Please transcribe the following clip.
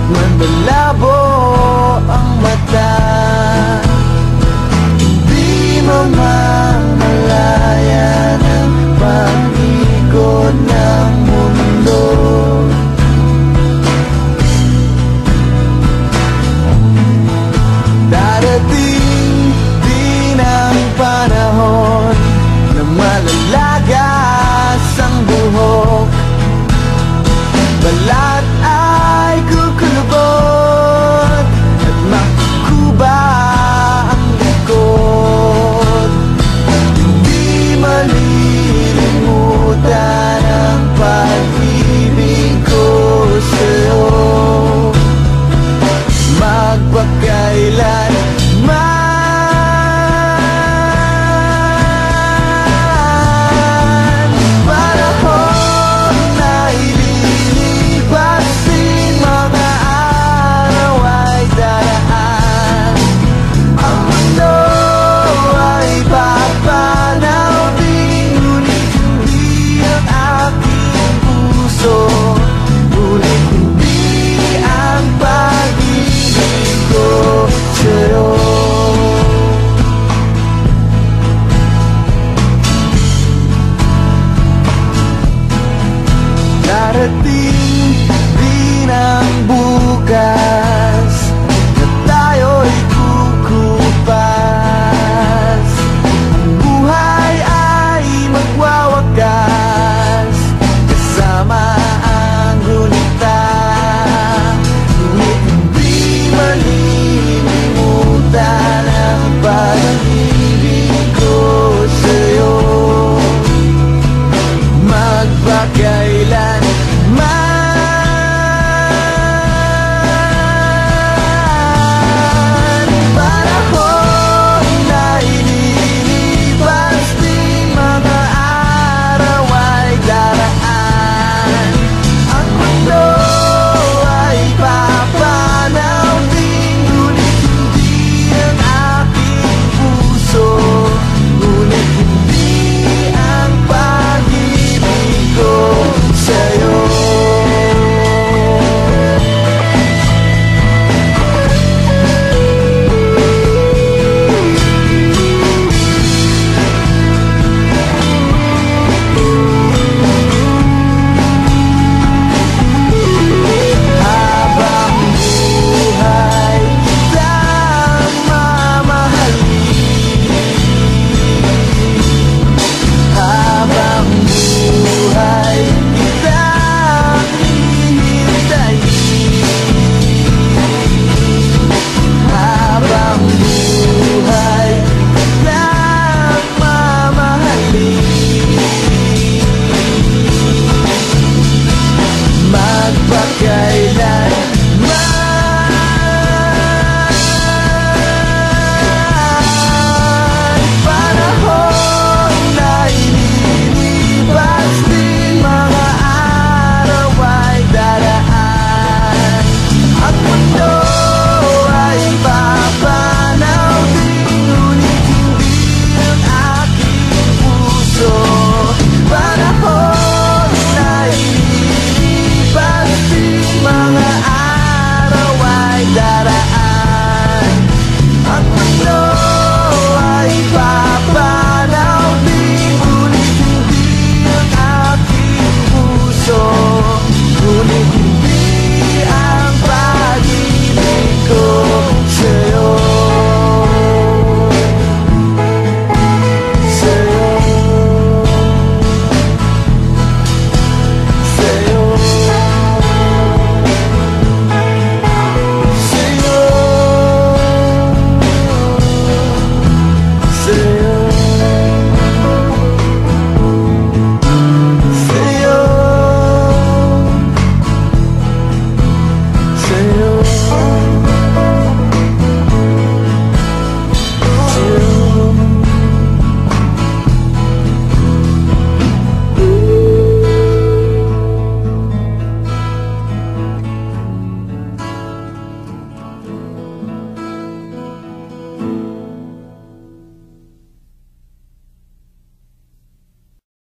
malabo ang mata, hindi mamamalayan ang pag-ikot ng mundo. Darating din ang panahon na malalagas ang buhok, balat ay kukulubot at makukuba ang likod. Hindi malilimutan ang pag-ibig ko sa'yo, magpakailan darating din ang bukas na tayo'y kukupas. Ang buhay ay magwawakas kasama ang gunita, ngunit hindi malilimutan ang pag-ibig ko sa'yo, magpakailan mga araw ay daraan.